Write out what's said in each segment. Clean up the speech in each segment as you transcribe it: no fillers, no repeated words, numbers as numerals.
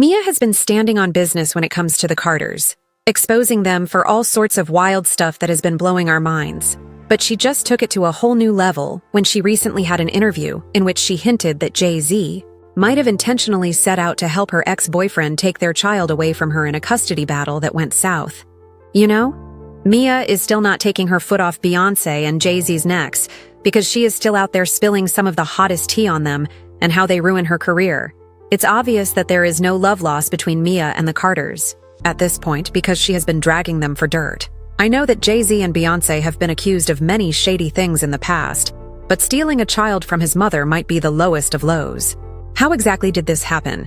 M.I.A has been standing on business when it comes to the Carters, exposing them for all sorts of wild stuff that has been blowing our minds. But she just took it to a whole new level when she recently had an interview in which she hinted that Jay-Z might have intentionally set out to help her ex-boyfriend take their child away from her in a custody battle that went south. You know, M.I.A is still not taking her foot off Beyonce and Jay-Z's necks because she is still out there spilling some of the hottest tea on them and how they ruin her career. It's obvious that there is no love loss between M.I.A and the Carters at this point because she has been dragging them for dirt. I know that Jay-Z and Beyonce have been accused of many shady things in the past, but stealing a child from his mother might be the lowest of lows. How exactly did this happen?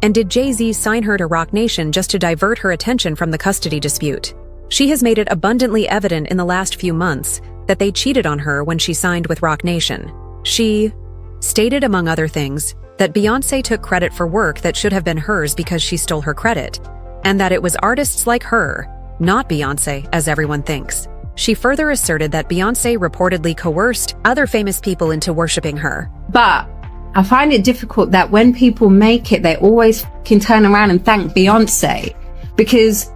And did Jay-Z sign her to Roc Nation just to divert her attention from the custody dispute? She has made it abundantly evident in the last few months that they cheated on her when she signed with Roc Nation. She stated, among other things, that Beyonce took credit for work that should have been hers because she stole her credit, and that it was artists like her, not Beyonce, as everyone thinks. She further asserted that Beyonce reportedly coerced other famous people into worshipping her. But I find it difficult that when people make it, they always can turn around and thank Beyonce, because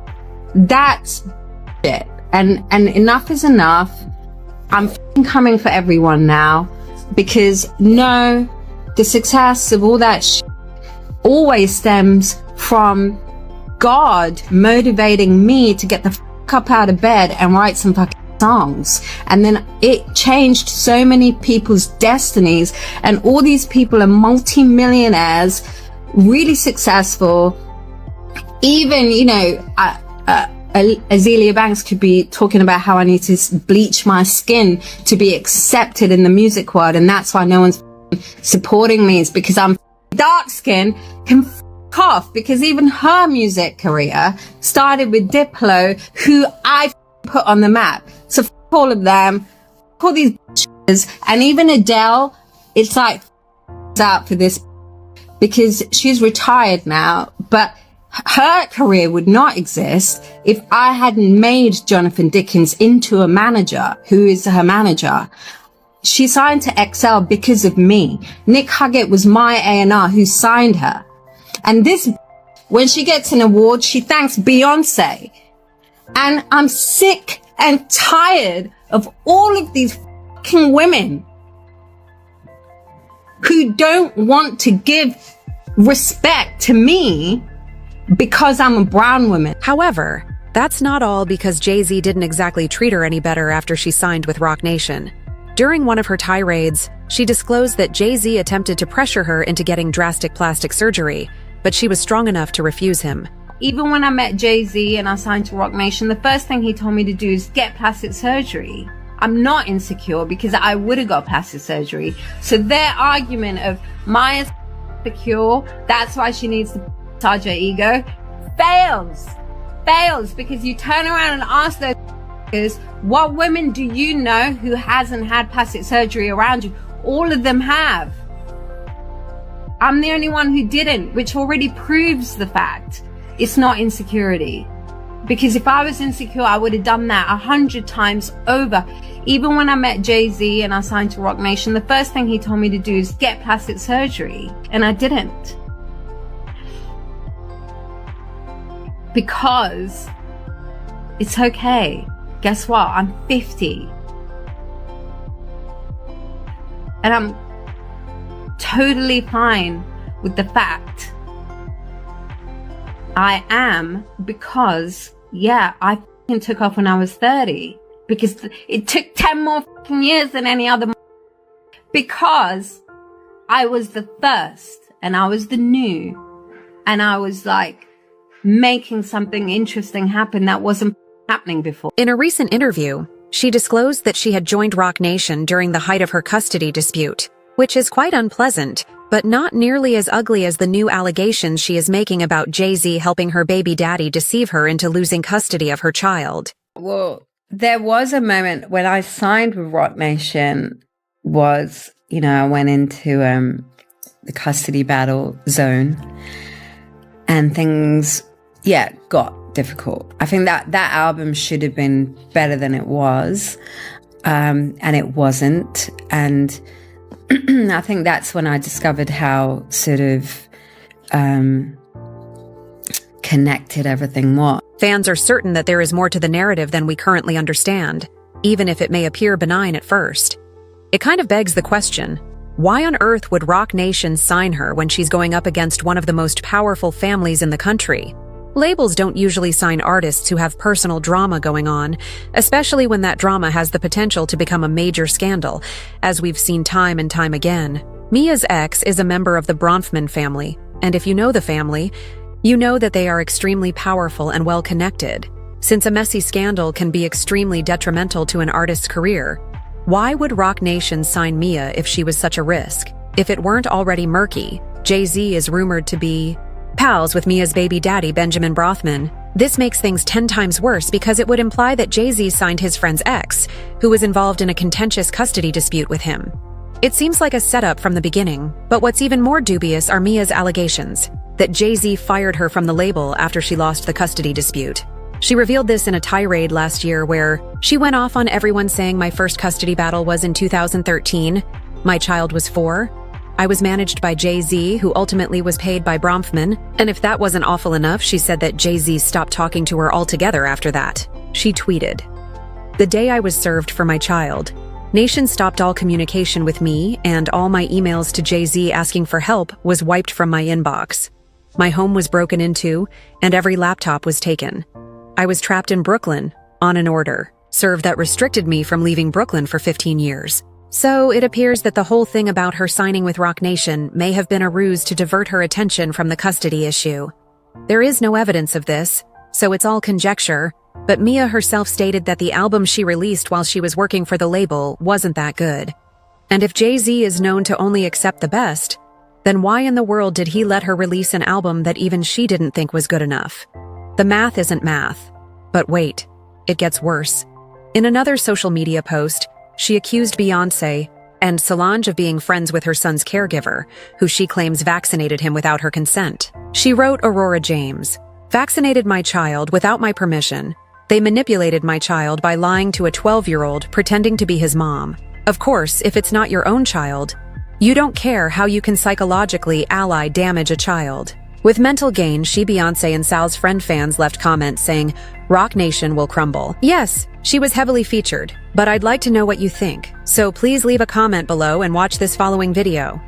that's it. And enough is enough. I'm coming for everyone now, because no, the success of all that always stems from God motivating me to get the up out of bed and write some fucking songs. And then it changed so many people's destinies, and all these people are multi-millionaires, really successful. Even, you know, Azealia Banks could be talking about how I need to bleach my skin to be accepted in the music world, and that's why no one's supporting me, is because I'm dark skinned. Can off, because even her music career started with Diplo, who I put on the map. So all of them, all these bitches, and even Adele, it's like out for this, because she's retired now, but her career would not exist if I hadn't made Jonathan Dickens into a manager who is her manager. She signed to XL because of me. Nick Huggett was my A&R who signed her. And this, when she gets an award, she thanks Beyonce. And I'm sick and tired of all of these fucking women who don't want to give respect to me because I'm a brown woman. However, that's not all, because Jay-Z didn't exactly treat her any better after she signed with Roc Nation. During one of her tirades, she disclosed that Jay-Z attempted to pressure her into getting drastic plastic surgery, but she was strong enough to refuse him. Even when I met Jay-Z and I signed to Roc Nation, the first thing he told me to do is get plastic surgery. I'm not insecure, because I would have got plastic surgery. So their argument of Maya's secure, that's why she needs to massage her ego, fails, because you turn around and ask those what women do you know who hasn't had plastic surgery around you? All of them have. I'm the only one who didn't, which already proves the fact it's not insecurity. Because if I was insecure, I would have done that 100 times over. Even when I met Jay-Z and I signed to Roc Nation, the first thing he told me to do is get plastic surgery. And I didn't. Because it's okay. Guess what? I'm 50. And I'm totally fine with the fact I am, because yeah, I took off when I was 30, because it took 10 more years than any other, because I was the first and I was the new, and I was like making something interesting happen that wasn't happening before. In a recent interview, she disclosed that she had joined Roc Nation during the height of her custody dispute, which is quite unpleasant, but not nearly as ugly as the new allegations she is making about Jay-Z helping her baby daddy deceive her into losing custody of her child. Well, there was a moment when I signed with Roc Nation, was, you know, I went into the custody battle zone, and things, got difficult. I think that album should have been better than it was, and it wasn't. And I think that's when I discovered how sort of connected everything was. Fans are certain that there is more to the narrative than we currently understand, even if it may appear benign at first. It kind of begs the question, why on earth would Roc Nation sign her when she's going up against one of the most powerful families in the country? Labels don't usually sign artists who have personal drama going on, especially when that drama has the potential to become a major scandal, as we've seen time and time again. Mia's ex is a member of the Bronfman family, and if you know the family, you know that they are extremely powerful and well-connected. Since a messy scandal can be extremely detrimental to an artist's career, why would Roc Nation sign Mia if she was such a risk? If it weren't already murky, Jay-Z is rumored to be pals with Mia's baby daddy, Benjamin Bronfman. This makes things 10 times worse because it would imply that Jay-Z signed his friend's ex, who was involved in a contentious custody dispute with him. It seems like a setup from the beginning, but what's even more dubious are Mia's allegations that Jay-Z fired her from the label after she lost the custody dispute. She revealed this in a tirade last year where she went off on everyone saying my first custody battle was in 2013, my child was 4, I was managed by Jay-Z, who ultimately was paid by Bronfman, and if that wasn't awful enough, she said that Jay-Z stopped talking to her altogether after that. She tweeted, "The day I was served for my child, Nation stopped all communication with me, and all my emails to Jay-Z asking for help was wiped from my inbox. My home was broken into, and every laptop was taken. I was trapped in Brooklyn, on an order, served that restricted me from leaving Brooklyn for 15 years. So it appears that the whole thing about her signing with Roc Nation may have been a ruse to divert her attention from the custody issue. There is no evidence of this, so it's all conjecture, but Mia herself stated that the album she released while she was working for the label wasn't that good. And if Jay-Z is known to only accept the best, then why in the world did he let her release an album that even she didn't think was good enough? The math isn't math. But wait, it gets worse. In another social media post, she accused Beyonce and Solange of being friends with her son's caregiver, who she claims vaccinated him without her consent. She wrote Aurora James, "Vaccinated my child without my permission. They manipulated my child by lying to a 12-year-old pretending to be his mom. Of course, if it's not your own child, you don't care how you can psychologically ally damage a child." With mental gain, she, Beyonce, and Sal's friend fans left comments saying, "Roc Nation will crumble." Yes, she was heavily featured, but I'd like to know what you think. So please leave a comment below and watch this following video.